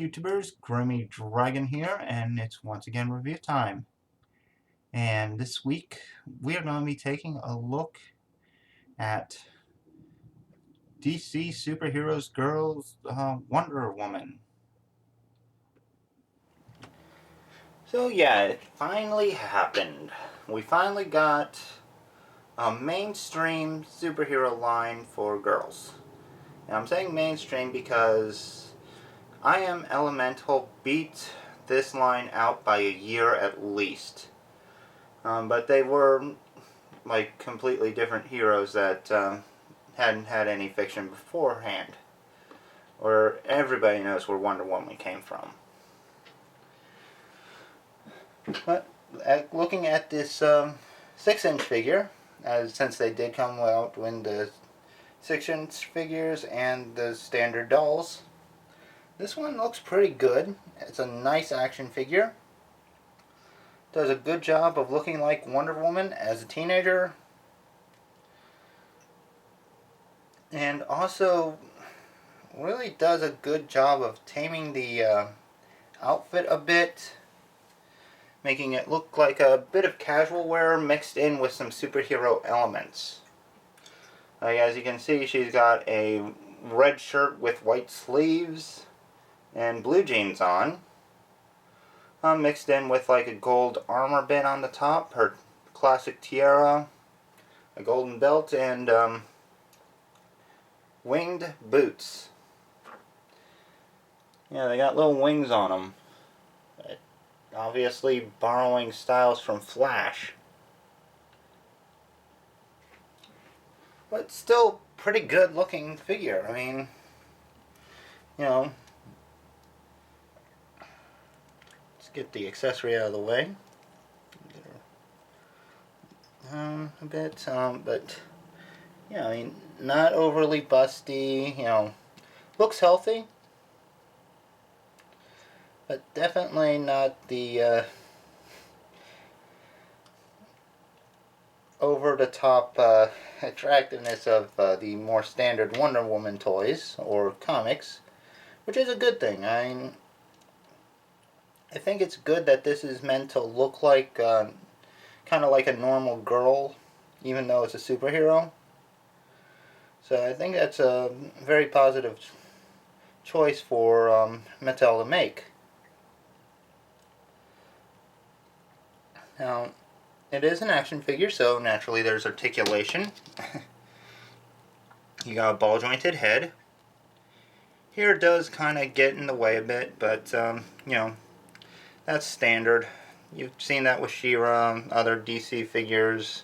YouTubers, Grimy Dragon here, and it's once again review time. And this week we are going to be taking a look at DC Superheroes Girls Wonder Woman. So yeah, it finally happened. We finally got a mainstream superhero line for girls. And I'm saying mainstream because I Am Elemental beat this line out by a year at least. But they were like completely different heroes that hadn't had any fiction beforehand. Or everybody knows where Wonder Woman came from. But looking at this 6-inch figure, since they did come out with the 6-inch figures and the standard dolls, this one looks pretty good. It's a nice action figure. Does a good job of looking like Wonder Woman as a teenager. And also really does a good job of taming the outfit a bit. Making it look like a bit of casual wear mixed in with some superhero elements. As you can see, she's got a red shirt with white sleeves and blue jeans on. Mixed in with like a gold armor bit on the top, her classic tiara, a golden belt, and winged boots. Yeah, they got little wings on them. Obviously borrowing styles from Flash. But still pretty good looking figure. I mean, you know, let's get the accessory out of the way. A bit, but yeah, I mean, not overly busty, you know, looks healthy. But definitely not the over-the-top attractiveness of the more standard Wonder Woman toys or comics, which is a good thing. I think it's good that this is meant to look like kind of like a normal girl, even though it's a superhero. So I think that's a very positive choice for Mattel to make. Now, it is an action figure, so naturally there's articulation. You got a ball jointed head. Here it does kind of get in the way a bit, but you know, that's standard. You've seen that with She-Ra, other DC figures.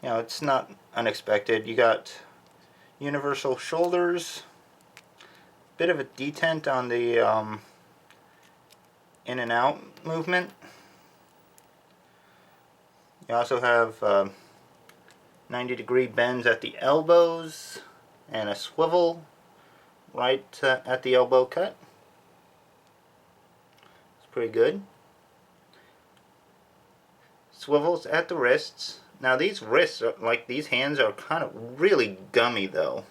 You know, it's not unexpected. You got universal shoulders, bit of a detent on the in and out movement. You also have 90-degree bends at the elbows and a swivel right at the elbow cut. It's pretty good. Swivels at the wrists. Now these wrists, like these hands, are kind of really gummy though.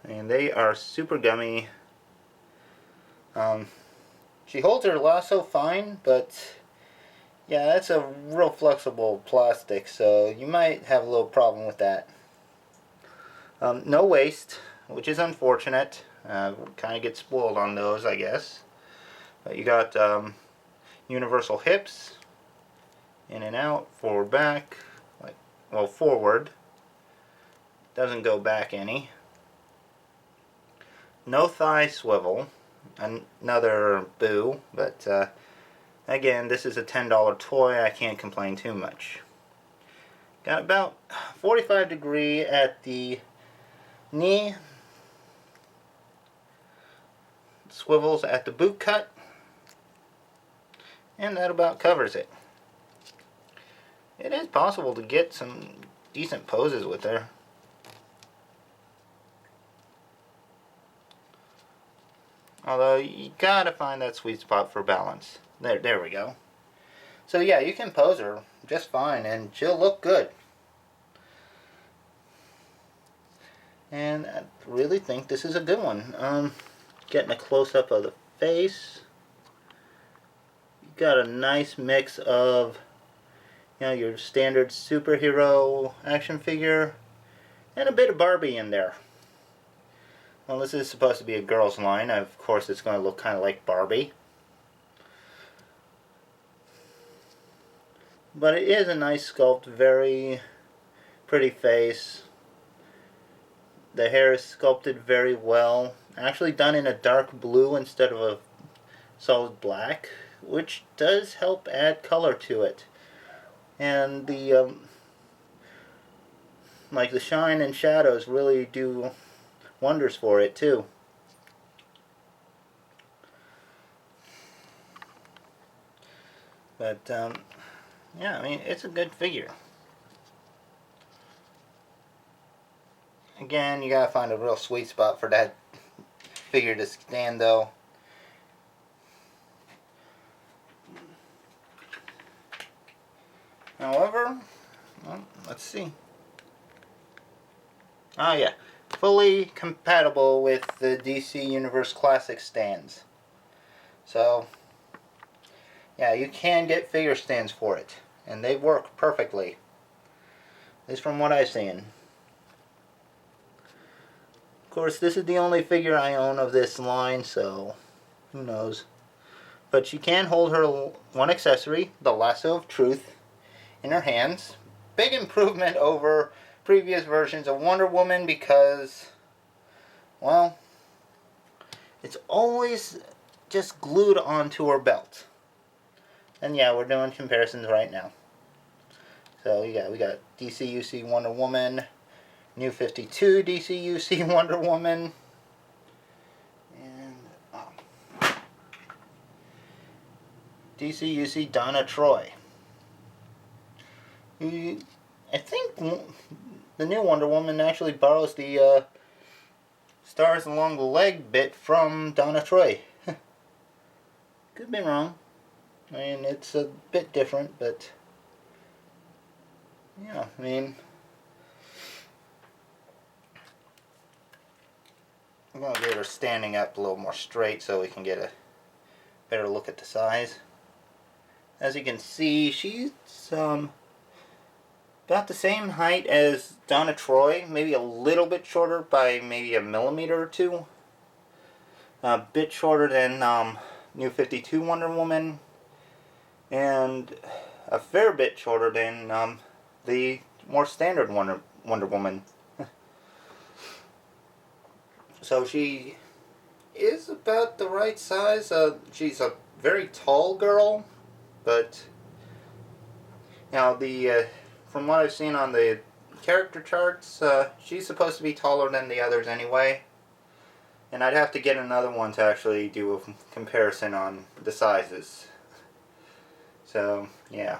And they are super gummy. She holds her lasso fine, but yeah, that's a real flexible plastic, so you might have a little problem with that. No waist, which is unfortunate. Kind of get spoiled on those, I guess. But you got universal hips, in and out, forward, back, like, well, forward. Doesn't go back any. No thigh swivel. Another boo, but again, this is a $10 toy. I can't complain too much. Got about 45 degree at the knee. Swivels at the boot cut. And that about covers it. It is possible to get some decent poses with her. Although, you gotta find that sweet spot for balance. There we go. So yeah, you can pose her just fine and she'll look good. And I really think this is a good one. Getting a close-up of the face. You got a nice mix of, your standard superhero action figure and a bit of Barbie in there. Well, this is supposed to be a girl's line. Of course, it's going to look kind of like Barbie. But it is a nice sculpt, very pretty face. The hair is sculpted very well. Actually done in a dark blue instead of a solid black, which does help add color to it. And the like the shine and shadows really do wonders for it too. But yeah, I mean, it's a good figure. Again, you gotta find a real sweet spot for that figure to stand though. However, well, let's see. Oh yeah, fully compatible with the DC Universe Classic stands. So, yeah, you can get figure stands for it, and they work perfectly. At least from what I've seen. Of course, this is the only figure I own of this line, so who knows. But she can hold her one accessory, the Lasso of Truth, in her hands. Big improvement over previous versions of Wonder Woman because, well, it's always just glued onto her belt. And yeah, we're doing comparisons right now. So we got DCUC Wonder Woman, New 52 DCUC Wonder Woman, and DCUC Donna Troy. I think the new Wonder Woman actually borrows the stars along the leg bit from Donna Troy. Could be wrong. I mean, it's a bit different, but yeah, I mean, I'm going to get her standing up a little more straight so we can get a better look at the size. As you can see, she's about the same height as Donna Troy, maybe a little bit shorter by maybe a millimeter or two. A bit shorter than New 52 Wonder Woman, and a fair bit shorter than the more standard Wonder Woman. So she is about the right size. She's a very tall girl, but from what I've seen on the character charts, she's supposed to be taller than the others anyway. And I'd have to get another one to actually do a comparison on the sizes. So, yeah.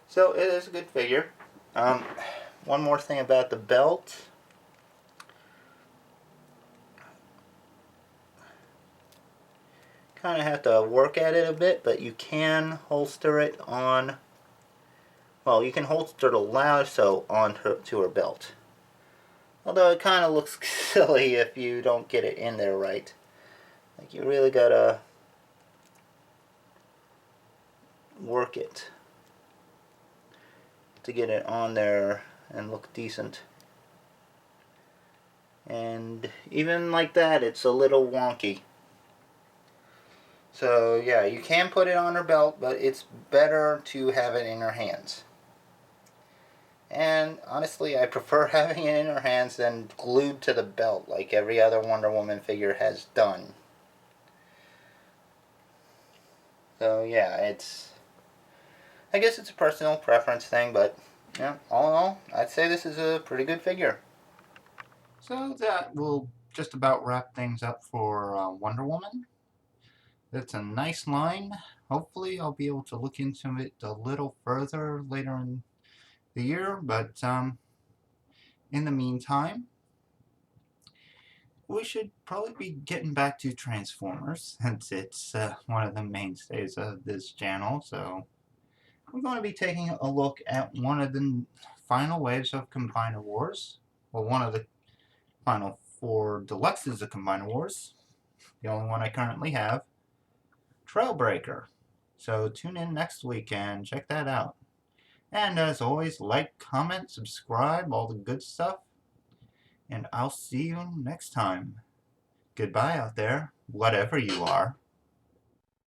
So, it is a good figure. One more thing about the belt. Kind of have to work at it a bit, but you can holster it on. Well, you can holster the lasso onto her belt. Although it kind of looks silly if you don't get it in there right. Like, you really gotta work it to get it on there and look decent. And even like that, it's a little wonky. So yeah, you can put it on her belt, but it's better to have it in her hands. And honestly, I prefer having it in her hands than glued to the belt like every other Wonder Woman figure has done. So yeah, I guess it's a personal preference thing, but yeah, all in all, I'd say this is a pretty good figure. So that will just about wrap things up for Wonder Woman. It's a nice line. Hopefully I'll be able to look into it a little further later in the year, but in the meantime, we should probably be getting back to Transformers, since it's one of the mainstays of this channel. So we're going to be taking a look at one of the final waves of Combiner Wars. Well, one of the final 4 deluxes of Combiner Wars. the only one I currently have, Trailbreaker. So tune in next week and check that out. And as always, like, comment, subscribe, all the good stuff. And I'll see you next time. Goodbye out there, whatever you are.